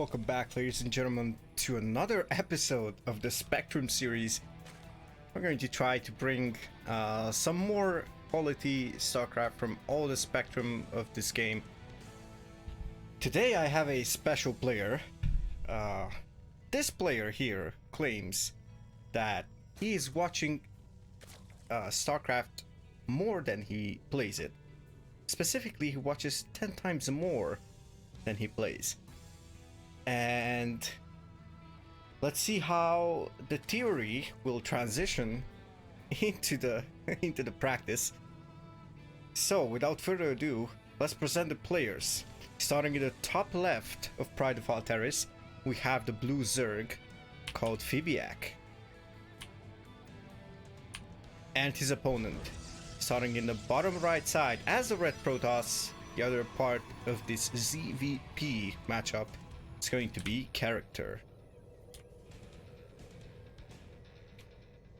Welcome back, ladies and gentlemen, to another episode of the Spectrum series. We're going to try to bring some more quality StarCraft from all the spectrum of this game. Today I have a special player. This player here claims that he is watching StarCraft more than he plays it. Specifically, he watches 10 times more than he plays. And let's see how the theory will transition into the practice. So without further ado, let's present the players. Starting in the top left of Pride of Altaris, we have the blue Zerg called Phibiac. And his opponent. Starting in the bottom right side as the red Protoss, the other part of this ZvP matchup, it's going to be character.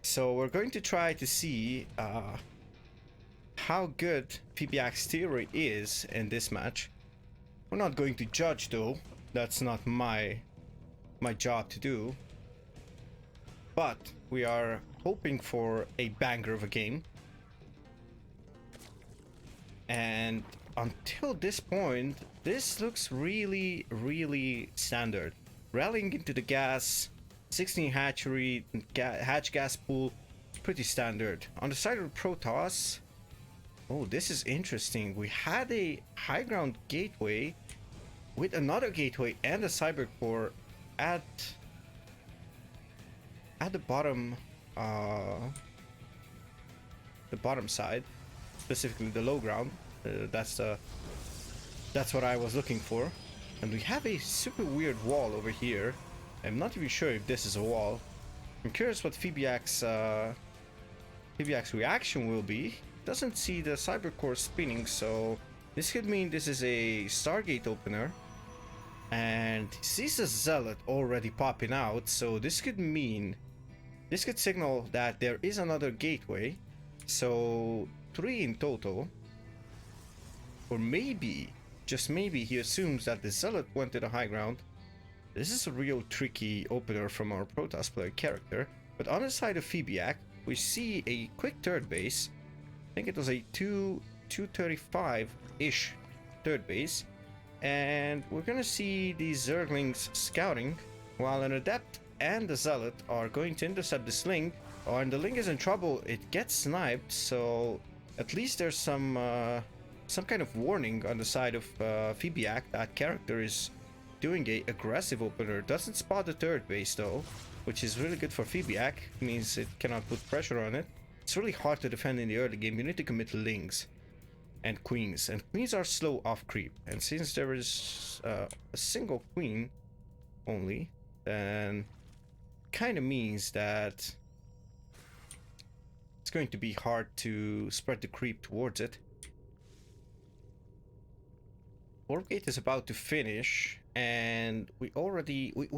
So we're going to try to see how good Phibiac's theory is in this match. We're not going to judge though. That's not my job to do. But we are hoping for a banger of a game. And until this point, this looks really standard. Rallying into the gas, 16 hatchery, hatch gas pool, pretty standard. On the side of the Protoss, oh, this is interesting. We had a high ground gateway with another gateway and a cyber core at the bottom side, specifically the low ground. That's what I was looking for. And we have a super weird wall over here. I'm not even sure if this is a wall. I'm curious what Phibiac's reaction will be. Doesn't see the cyber core spinning, so this could mean this is a Stargate opener. And he sees a Zealot already popping out, so this could signal that there is another gateway. So 3 in total. Or maybe, just maybe, he assumes that the Zealot went to the high ground. This is a real tricky opener from our Protoss player character. But on the side of Phibiac, we see a quick third base. I think it was a 235-ish third base. And we're gonna see these Zerglings scouting, while an Adept and the Zealot are going to intercept the Sling. Oh, and the Ling is in trouble. It gets sniped, so at least there's some kind of warning on the side of Phibiac. That character is doing a aggressive opener. Doesn't spot the third base though, which is really good for Phibiac. Means it cannot put pressure on it. It's really hard to defend in the early game. You need to commit Lings and Queens, and Queens are slow off creep. And since there is a single Queen only, then kind of means that it's going to be hard to spread the creep towards it. Warp Gate is about to finish, and we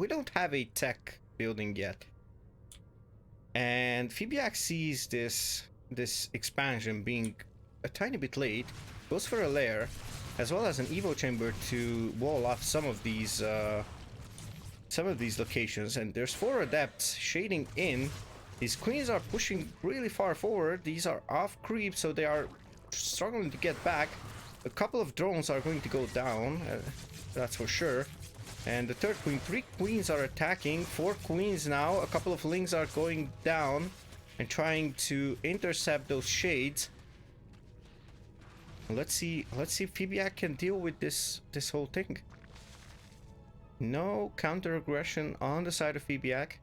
don't have a tech building yet. And Phibiac sees this expansion being a tiny bit late, goes for a lair, as well as an Evo chamber to wall off some of these locations. And there's 4 Adepts shading in. These Queens are pushing really far forward. These are off creep, so they are struggling to get back. A couple of drones are going to go down, that's for sure. And the third Queen, 3 Queens are attacking, 4 Queens now. A couple of Lings are going down and trying to intercept those shades. Let's see if Phibiac can deal with this whole thing. No counter aggression on the side of Phibiac.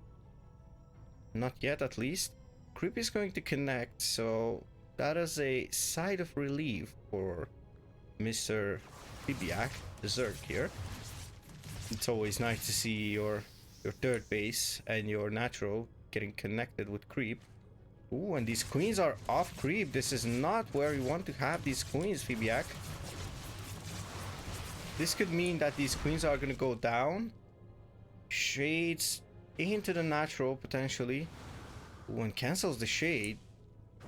Not yet, at least. Creep is going to connect, so that is a sigh of relief for Mr. Phibiac, the Zerg here. It's always nice to see your third base and your natural getting connected with creep. Ooh, and these Queens are off creep. This is not where you want to have these Queens, Phibiac. This could mean that these Queens are gonna go down. Shades into the natural, potentially. Ooh, and cancels the shade.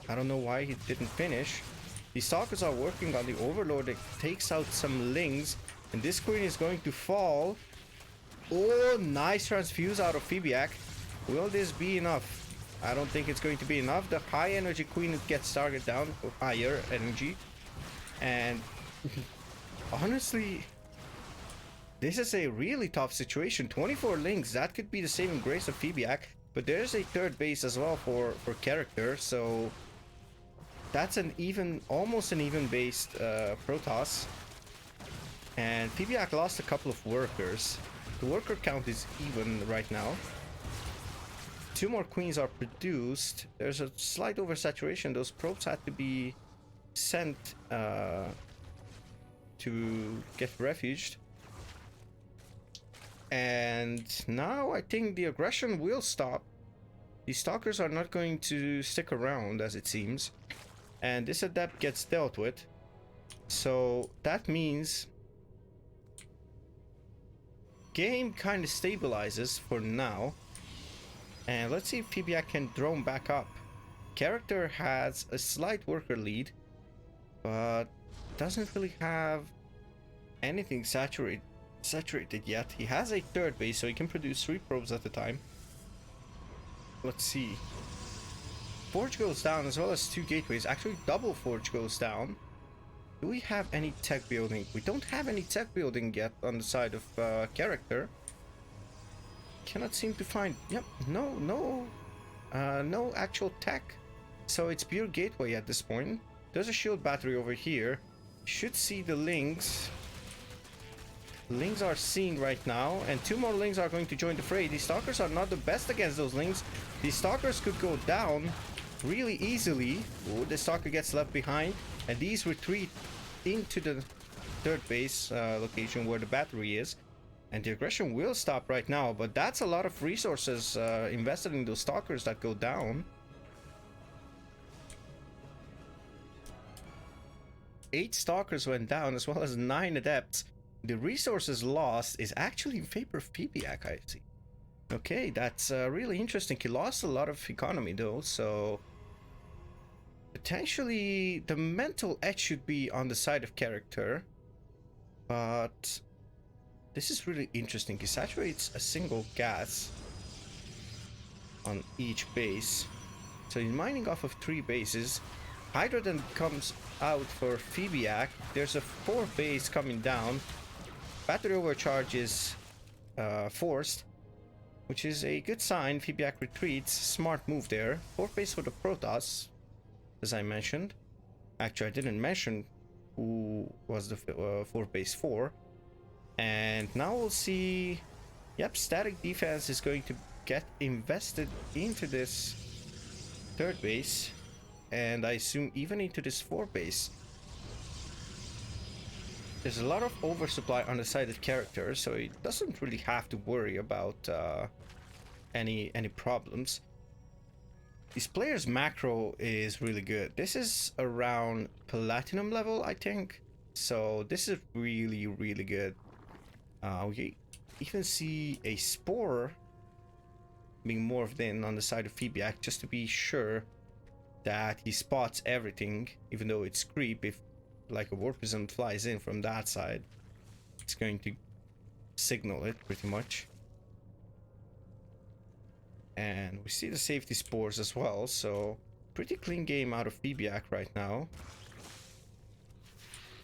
I don't know why he didn't finish. The Stalkers are working on the Overlord. It takes out some Lings. And this Queen is going to fall. Oh, nice transfuse out of Phibiac. Will this be enough? I don't think it's going to be enough. The high energy queen gets target down for higher energy. And honestly, this is a really tough situation. 24 links, that could be the saving grace of Phibiac. But there's a third base as well for character. So that's an even, almost an even based Protoss. And Phibiac lost a couple of workers. The worker count is even right now. 2 more queens are produced. There's a slight oversaturation. Those probes had to be sent to get refuged. And now I think the aggression will stop. The stalkers are not going to stick around, as it seems. And this adept gets dealt with. So that means game kind of stabilizes for now. And let's see if Phibiac can drone back up. Character has a slight worker lead, but doesn't really have anything saturated yet. He has a third base, so he can produce 3 probes at a time. Let's see. Forge goes down, as well as 2 gateways. Actually, double Forge goes down. Do we have any tech building? We don't have any tech building yet on the side of character. Cannot seem to find. Yep, no actual tech. So it's pure gateway at this point. There's a shield battery over here. Should see the links. Lings are seen right now, and 2 more lings are going to join the fray. These stalkers are not the best against those lings. These stalkers could go down really easily. Oh, the stalker gets left behind, and these retreat into the third base location where the battery is. And the aggression will stop right now, but that's a lot of resources invested in those stalkers that go down. 8 stalkers went down, as well as 9 adepts. The resources lost is actually in favor of Phibiac, I see. Okay, that's really interesting. He lost a lot of economy though, so potentially the mental edge should be on the side of character. But this is really interesting. He saturates a single gas on each base. So he's mining off of 3 bases. Hydra then comes out for Phibiac. There's a 4th base coming down. Battery overcharge is forced, which is a good sign. Phibiac retreats. Smart move there. 4th base for the Protoss, as I mentioned. Actually, I didn't mention who was the 4th base for. And now we'll see. Yep, static defense is going to get invested into this 3rd base, and I assume even into this 4th base. There's a lot of oversupply on the side of characters, so he doesn't really have to worry about any problems. This player's macro is really good. This is around platinum level, I think. So this is really, really good. We even see a spore being morphed in on the side of Phibiac, just to be sure that he spots everything, even though it's creep. If like a warp prism flies in from that side, it's going to signal it pretty much. And we see the safety spores as well, so pretty clean game out of Phibiac right now.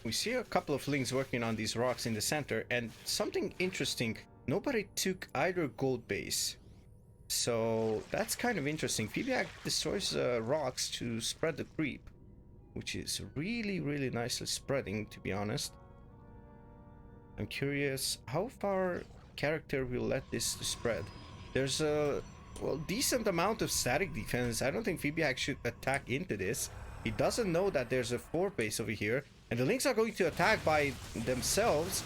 We see a couple of lings working on these rocks in the center, and something interesting, nobody took either gold base. So that's kind of interesting. Phibiac destroys rocks to spread the creep, which is really, really nicely spreading, to be honest. I'm curious how far character will let this spread. There's a decent amount of static defense. I don't think Phibiac should attack into this. He doesn't know that there's a 4th base over here, and the links are going to attack by themselves.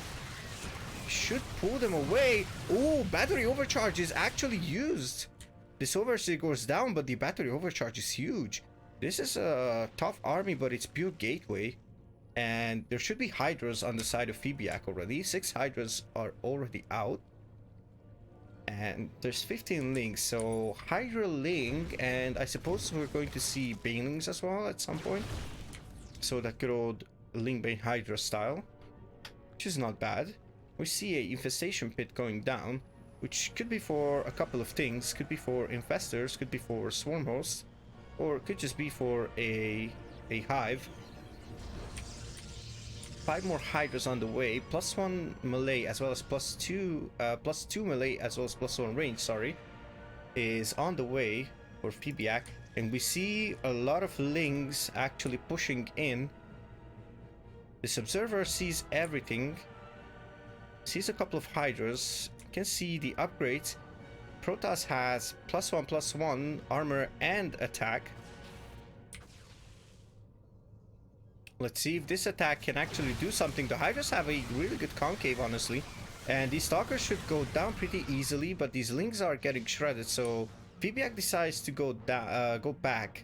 Should pull them away. Oh, battery overcharge is actually used. This overseer goes down, but the battery overcharge is huge. This is a tough army, but it's pure gateway. And there should be Hydras on the side of Phibiac already. 6 Hydras are already out. And there's 15 links, so Hydra link, and I suppose we're going to see Banelings as well at some point. So that good old Link Bane Hydra style, which is not bad. We see a infestation pit going down. which could be for a couple of things. Could be for infestors, could be for swarm hosts, or could just be for a hive. 5 more hydras on the way, +1 melee as well as +2 melee as well as +1 range, sorry, is on the way for Phibiac. And we see a lot of lings actually pushing in. This observer sees everything, sees a couple of hydras, can see the upgrades. Protoss has +1/+1 armor and attack. Let's see if this attack can actually do something. The hydras have a really good concave, honestly, and these stalkers should go down pretty easily, but these lings are getting shredded, so Phibiac decides to go back.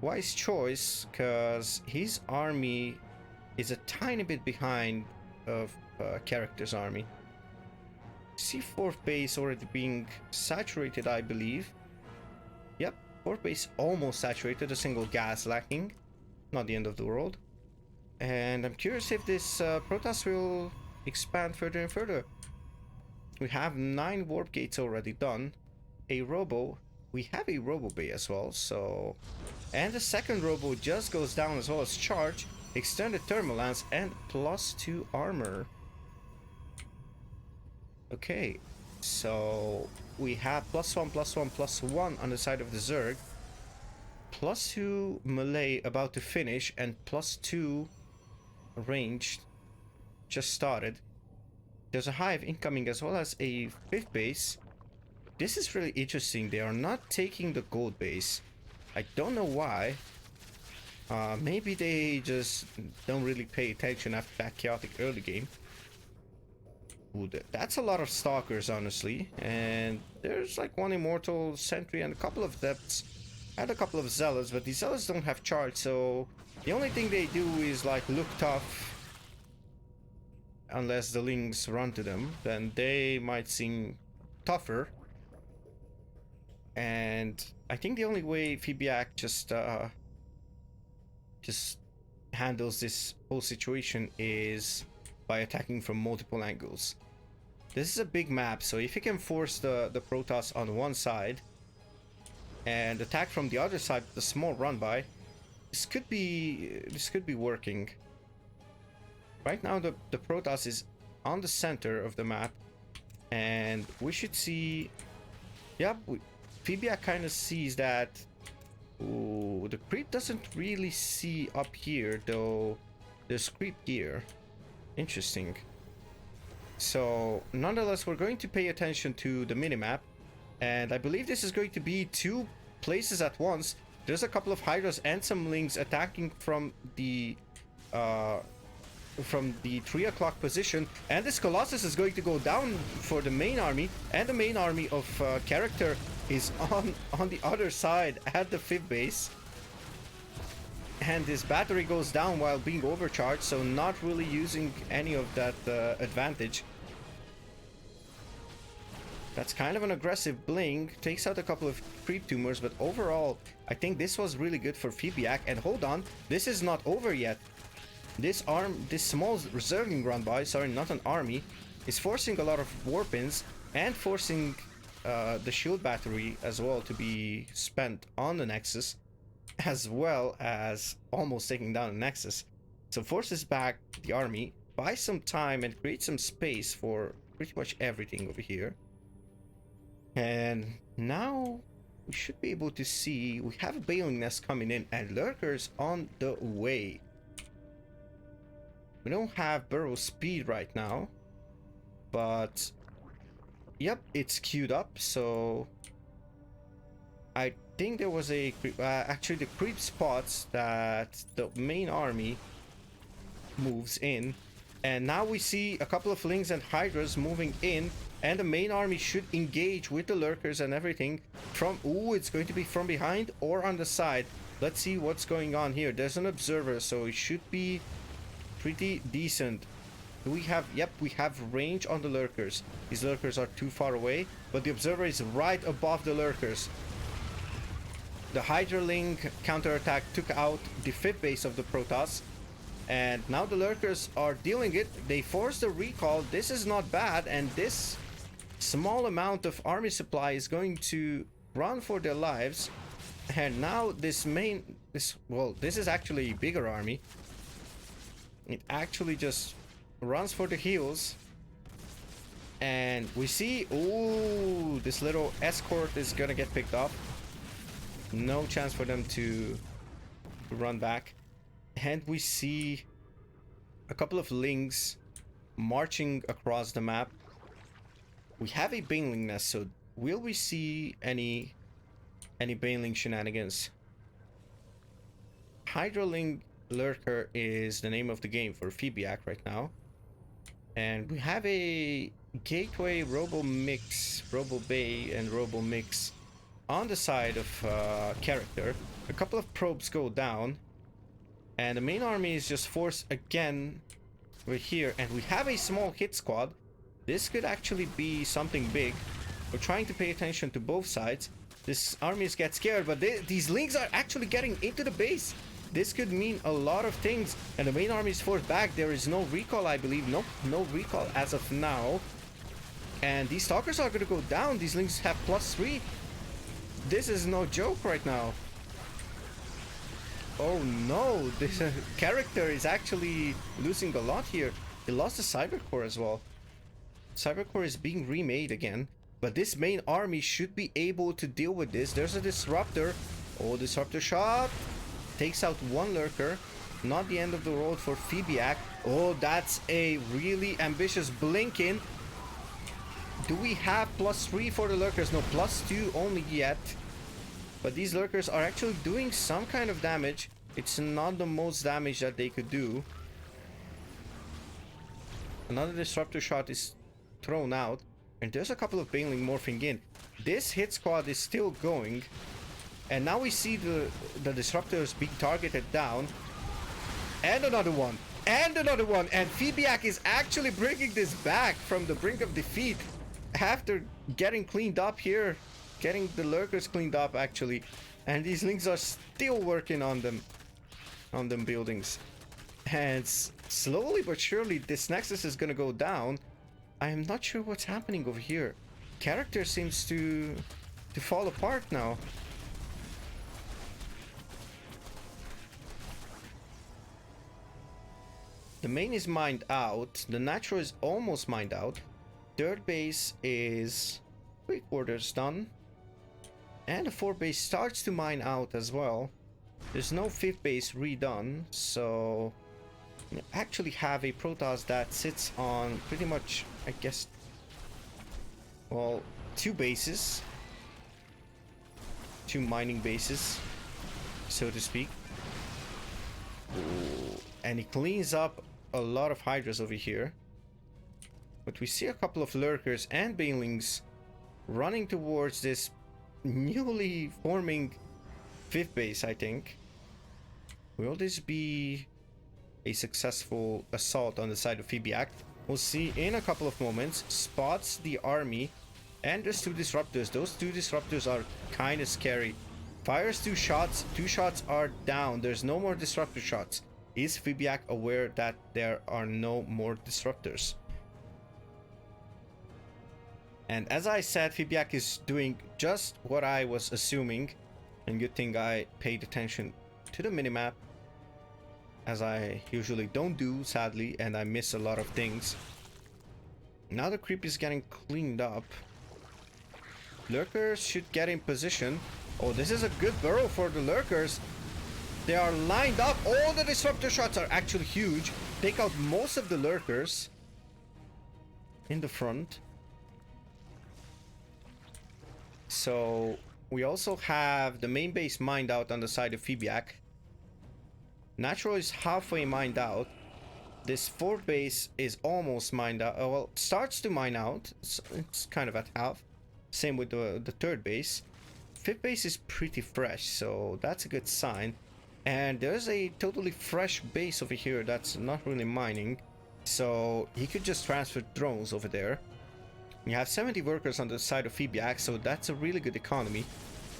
Wise choice, because his army is a tiny bit behind of character's army. See 4th base already being saturated, I believe. Yep, 4th base almost saturated, a single gas lacking. Not the end of the world. And I'm curious if this Protoss will expand further and further. We have 9 warp gates already done. A robo. We have a robo bay as well, so... And the second robo just goes down as well as charge, extended thermal lance, and +2 armor. Okay, so we have +1/+1/+1 on the side of the Zerg. +2 melee about to finish, and +2 ranged just started. There's a hive incoming as well as a 5th base. This is really interesting. They are not taking the gold base. I don't know why. Maybe they just don't really pay attention after that chaotic early game. Ooh, that's a lot of stalkers, honestly. And there's like 1 immortal sentry and a couple of depths and a couple of zealots, but these zealots don't have charge, so the only thing they do is like look tough. Unless the lings run to them, then they might seem tougher. And I think the only way Phibiac just handles this whole situation is by attacking from multiple angles. This is a big map, so if you can force the Protoss on one side and attack from the other side with a small run by, this could be working. Right now the Protoss is on the center of the map, and we should see, yep, Phibiac kind of sees that. Ooh, the creep doesn't really see up here, though there's creep here. Interesting. So nonetheless, we're going to pay attention to the minimap, and I believe this is going to be 2 places at once. There's a couple of hydras and some lings attacking from the 3 o'clock position, and this Colossus is going to go down for the main army, and the main army of character is on the other side at the 5th base. And this battery goes down while being overcharged, so not really using any of that advantage. That's kind of an aggressive blink, takes out a couple of creep tumors, but overall I think this was really good for Phibiac. And hold on, this is not over yet. This small reserving run by, sorry, not an army, is forcing a lot of warp-ins and forcing the shield battery as well to be spent on the Nexus, as well as almost taking down the Nexus. So forces back the army, buys some time and creates some space for pretty much everything over here. And now we should be able to see we have a Baling Nest coming in and lurkers on the way. We don't have burrow speed right now, but yep, it's queued up. So I think there was a actually the creep spots that the main army moves in, and now we see a couple of lings and hydras moving in, and the main army should engage with the lurkers and everything from, ooh, it's going to be from behind or on the side. Let's see what's going on here. There's an observer, so it should be pretty decent. Do we have, yep, we have range on the lurkers. These lurkers are too far away, but the observer is right above the lurkers. The Hydra Link counterattack took out the 5th base of the Protoss, and now the lurkers are dealing it. They force the recall. This is not bad, and this small amount of army supply is going to run for their lives. And now this is actually a bigger army. It actually just runs for the heels. And we see, ooh, this little escort is gonna get picked up. No chance for them to run back. And we see a couple of lings marching across the map. We have a baneling nest, so will we see any baneling shenanigans? Hydroling Lurker is the name of the game for Phibiac right now. And we have a Gateway, Robo Bay and Robo Mix on the side of character. A couple of probes go down. And the main army is just forced again over here. And we have a small hit squad. This could actually be something big. We're trying to pay attention to both sides. This armies get scared, but these lings are actually getting into the base. This could mean a lot of things. And the main army is forced back. There is no recall, I believe. Nope, no recall as of now. And these stalkers are going to go down. These lings have +3. This is no joke right now. Oh no, this character is actually losing a lot here. He lost the Cybercore as well. Cybercore is being remade again. But this main army should be able to deal with this. There's a disruptor. Oh, disruptor shot. Takes out one lurker. Not the end of the road for Phibiac. Oh, that's a really ambitious blink in. Do we have +3 for the lurkers? No, +2 only yet. But these lurkers are actually doing some kind of damage. It's not the most damage that they could do. Another disruptor shot is thrown out. And there's a couple of baneling morphing in. This hit squad is still going. And now we see the disruptors being targeted down. And another one. And another one. And Phibiac is actually bringing this back from the brink of defeat. After getting cleaned up here. Getting the lurkers cleaned up actually. And these lings are still working on them. On them buildings. And slowly but surely this nexus is gonna go down. I am not sure what's happening over here. Character seems to fall apart now. The main is mined out. The natural is almost mined out. Third base is 3/4 done. And the fourth base starts to mine out as well. There's no fifth base redone, so you actually have a Protoss that sits on pretty much, I guess, well, 2 bases. 2 mining bases, so to speak. Ooh. And he cleans up a lot of Hydras over here. But we see a couple of lurkers and banelings running towards this newly forming 5th base, I think. Will this be a successful assault on the side of Phibiac? We'll see in a couple of moments. Spots the army. And there's 2 disruptors. Those 2 disruptors are kind of scary. Fires 2 shots. 2 shots are down. There's no more disruptor shots. Is Phibiac aware that there are no more disruptors? And as I said, Phibiac is doing just what I was assuming. And good thing I paid attention to the minimap, as I usually don't do, sadly, and I miss a lot of things. Now the creep is getting cleaned up. Lurkers should get in position. Oh, this is a good burrow for the lurkers. They are lined up. All the disruptor shots are actually huge. Take out most of the lurkers in the front. So we also have the main base mined out on the side of Phibiac. Natural is halfway mined out. This 4th base is almost mined out. Well, starts to mine out. It's kind of at half. Same with the 3rd base. 5th base is pretty fresh, so that's a good sign. And there's a totally fresh base over here that's not really mining. So he could just transfer drones over there. You have 70 workers on the side of Phibiac, so that's a really good economy.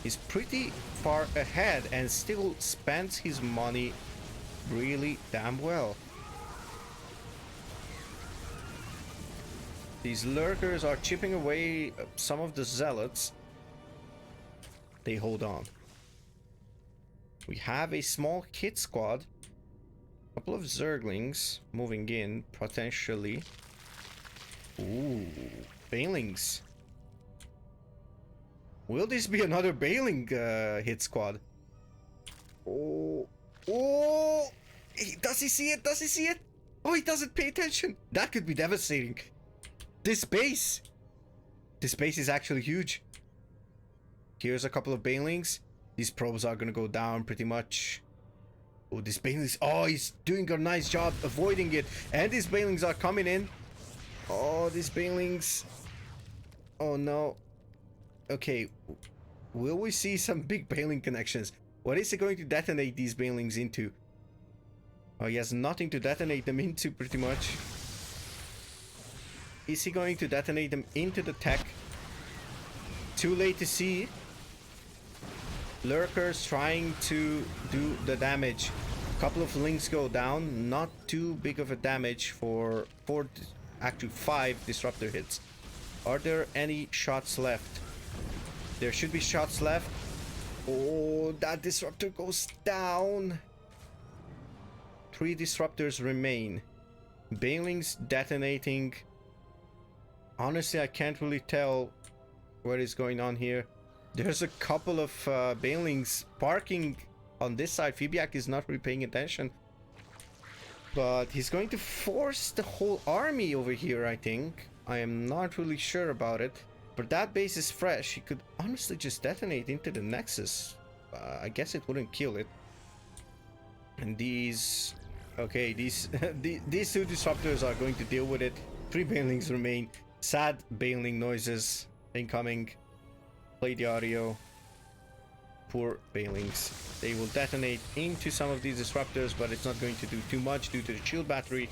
He's pretty far ahead and still spends his money really damn well. These lurkers are chipping away some of the zealots. They hold on. We have a small hit squad. A couple of zerglings moving in, potentially. Ooh, Banelings. Will this be another Baneling hit squad? Oh, oh! Does he see it? Does he see it? Oh, he doesn't pay attention. That could be devastating. This base is actually huge. Here's a couple of Banelings. These probes are gonna go down pretty much. Oh, these Banelings. Oh, he's doing a nice job avoiding it. And these Banelings are coming in. Oh, these Banelings. Oh no. Okay. Will we see some big Baneling connections? What is he going to detonate these Banelings into? Oh, he has nothing to detonate them into, pretty much. Is he going to detonate them into the tech? Too late to see. Lurkers trying to do the damage. A couple of links go down. Not too big of a damage for actually 5 disruptor hits. Are there any shots left? There should be shots left. Oh, that disruptor goes down. 3 disruptors remain. Banelings detonating. Honestly, I can't really tell what is going on here. There's a couple of Banelings parking on this side. Phibiac is not really paying attention. But he's going to force the whole army over here, I think. I am not really sure about it. But that base is fresh. He could honestly just detonate into the Nexus. I guess it wouldn't kill it. And these... Okay, these these 2 disruptors are going to deal with it. 3 Banelings remain. Sad Baneling noises incoming. Play the audio. Poor Banelings. They will detonate into some of these disruptors, but it's not going to do too much due to the shield battery.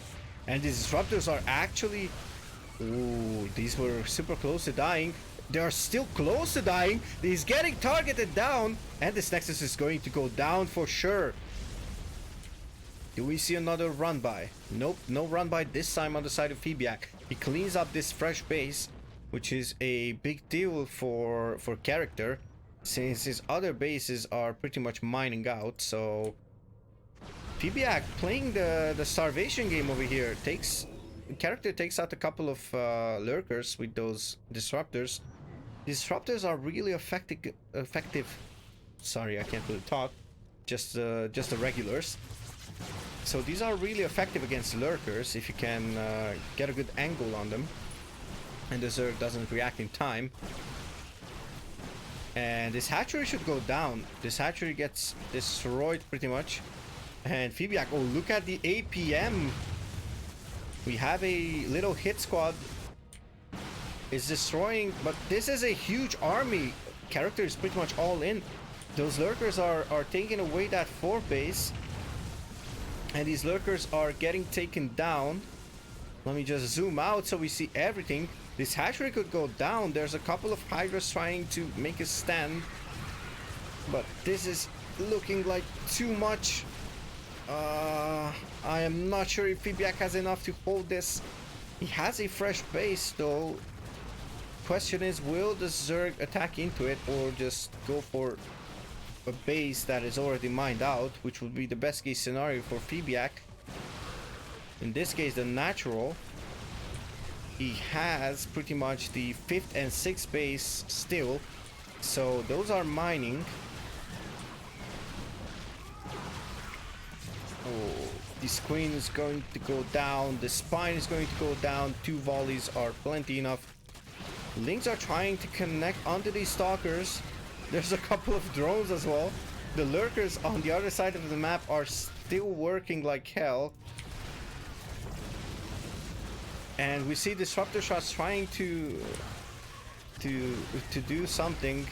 And these disruptors are actually... Ooh, these were super close to dying. They are still close to dying. He's getting targeted down. And this Nexus is going to go down for sure. Do we see another run by? Nope, no run by this time on the side of Phibiac. He cleans up this fresh base, which is a big deal for character, since his other bases are pretty much mining out. So Phibiac playing the starvation game over here. Character takes out a couple of lurkers with those disruptors. Disruptors are really effective. Sorry, I can't really talk. Just the regulars. So these are really effective against lurkers if you can get a good angle on them. And the Zerg doesn't react in time. And this hatchery should go down. This hatchery gets destroyed pretty much. And Phibiac, oh, look at the APM. We have a little hit squad. It's destroying, but this is a huge army. Character is pretty much all in. Those lurkers are taking away that 4 base. And these lurkers are getting taken down. Let me just zoom out so we see everything. This hatchery could go down. There's a couple of Hydras trying to make a stand. But this is looking like too much. I am not sure if Phibiac has enough to hold this. He has a fresh base though. Question is, will the Zerg attack into it or just go for a base that is already mined out, which would be the best case scenario for Phibiac. In this case, the natural. He has pretty much the 5th and 6th base still, so those are mining. Oh, the screen is going to go down, the spine is going to go down. 2 volleys are plenty enough. Links are trying to connect onto these stalkers. There's a couple of drones as well. The lurkers on the other side of the map are still working like hell. And we see disruptor shots trying to do something.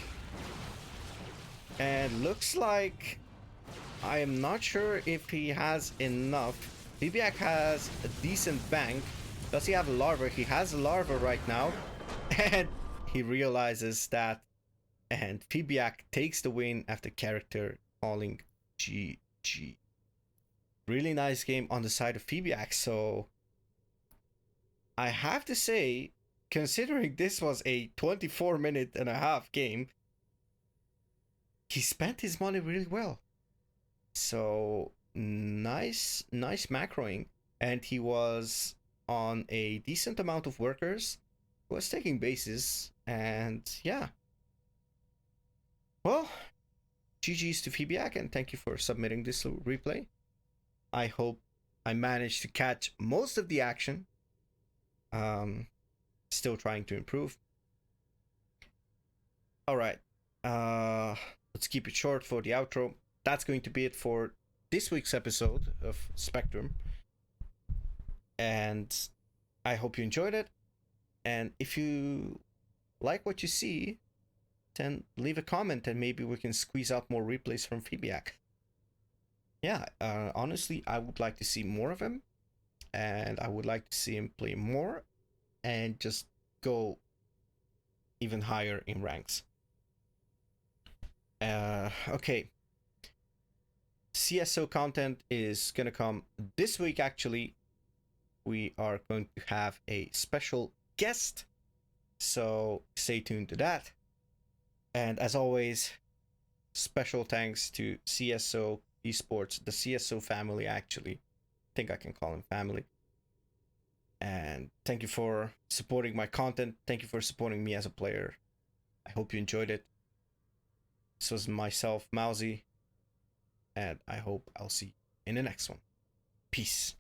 And looks like, I am not sure if he has enough. Phibiac has a decent bank. Does he have a larva? He has a larva right now. And he realizes that. And Phibiac takes the win after character calling GG. Really nice game on the side of Phibiac. So I have to say, considering this was a 24-minute-and-a-half game, he spent his money really well. So nice macroing, and he was on a decent amount of workers, was taking bases, and yeah. Well, GG's to Phibiac, and thank you for submitting this replay. I hope I managed to catch most of the action. Still trying to improve. All right, let's keep it short for the outro. That's going to be it for this week's episode of Spectrum, and I hope you enjoyed it. And if you like what you see, then leave a comment and maybe we can squeeze out more replays from Phibiac. Yeah, honestly, I would like to see more of him, and I would like to see him play more and just go even higher in ranks. Okay. CSO content is gonna come this week. Actually, we are going to have a special guest, so stay tuned to that. And as always, special thanks to CSO Esports, the CSO family. Actually, I think I can call him family. And thank you for supporting my content. Thank you for supporting me as a player. I hope you enjoyed it. This was myself, Mousy, and I hope I'll see you in the next one. Peace.